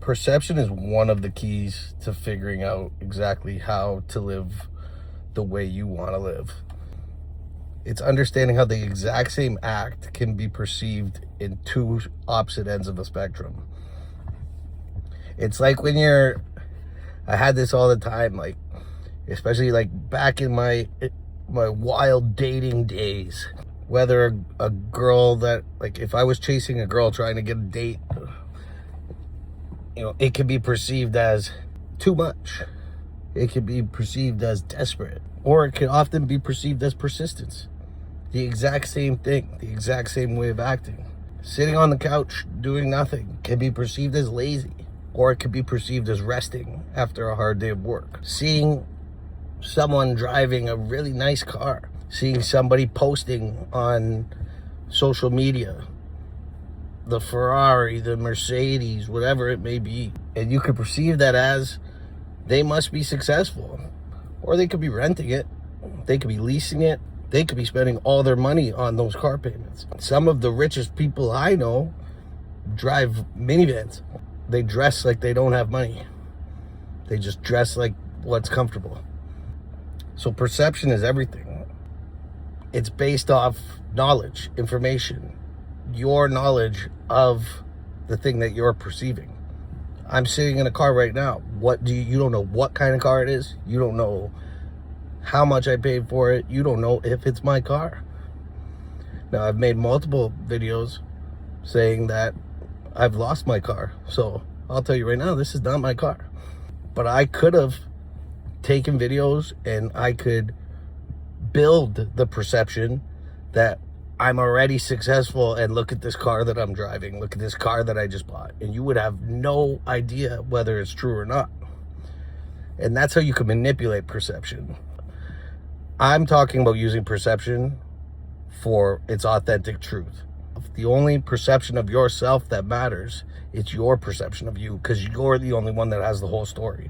Perception is one of the keys to figuring out exactly how to live the way you want to live. It's understanding how the exact same act can be perceived in two opposite ends of the spectrum. It's like when I had this all the time, like, especially like back in my wild dating days, whether a girl that, like, if I was chasing a girl trying to get a date, it could be perceived as too much. It could be perceived as desperate, or it could often be perceived as persistence. The exact same thing, the exact same way of acting. Sitting on the couch doing nothing can be perceived as lazy, or it could be perceived as resting after a hard day of work. Seeing someone driving a really nice car, seeing somebody posting on social media, the Ferrari, the Mercedes, whatever it may be, and you could perceive that as they must be successful, or they could be renting it, they could be leasing it, they could be spending all their money on those car payments. Some of the richest people I know drive minivans. They dress like they don't have money. They just dress like what's comfortable. So perception is everything. It's based off knowledge, information, your knowledge of the thing that you're perceiving. I'm sitting in a car right now. You don't know what kind of car it is. You don't know how much I paid for it. You don't know if it's my car. Now, I've made multiple videos saying that I've lost my car. So I'll tell you right now, this is not my car. But I could have taken videos and I could build the perception that I'm already successful, and look at this car that I'm driving. Look at this car that I just bought. And you would have no idea whether it's true or not. And that's how you can manipulate perception. I'm talking about using perception for its authentic truth. The only perception of yourself that matters, it's your perception of you, because you're the only one that has the whole story.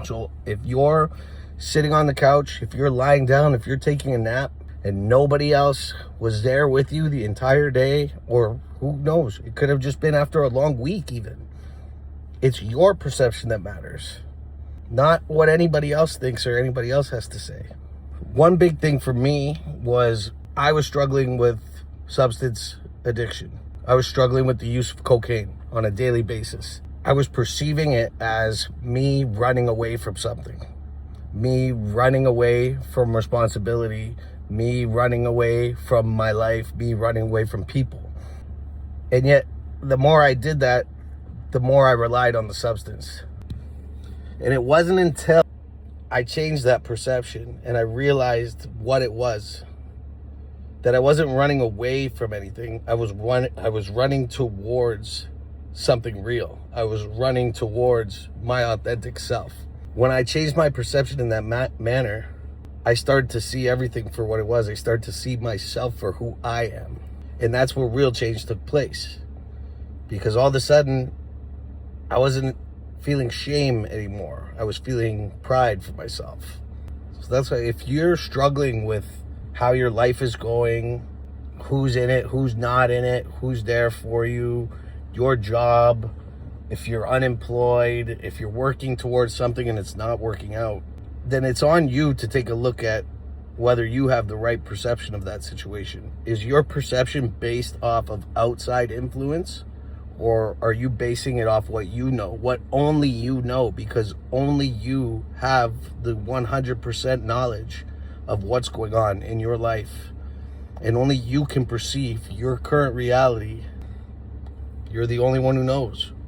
So if you're sitting on the couch, if you're lying down, if you're taking a nap, and nobody else was there with you the entire day, or who knows, it could have just been after a long week even. It's your perception that matters, not what anybody else thinks or anybody else has to say. One big thing for me was I was struggling with substance addiction. I was struggling with the use of cocaine on a daily basis. I was perceiving it as me running away from something, me running away from responsibility, me running away from my life, me running away from people. And yet, the more I did that, the more I relied on the substance. And it wasn't until I changed that perception and I realized what it was, that I wasn't running away from anything. I was running towards something real. I was running towards my authentic self. When I changed my perception in that manner, I started to see everything for what it was. I started to see myself for who I am. And that's where real change took place. Because all of a sudden, I wasn't feeling shame anymore. I was feeling pride for myself. So that's why, if you're struggling with how your life is going, who's in it, who's not in it, who's there for you, your job, if you're unemployed, if you're working towards something and it's not working out, then it's on you to take a look at whether you have the right perception of that situation. Is your perception based off of outside influence, or are you basing it off what you know, what only you know, because only you have the 100% knowledge of what's going on in your life, and only you can perceive your current reality. You're the only one who knows.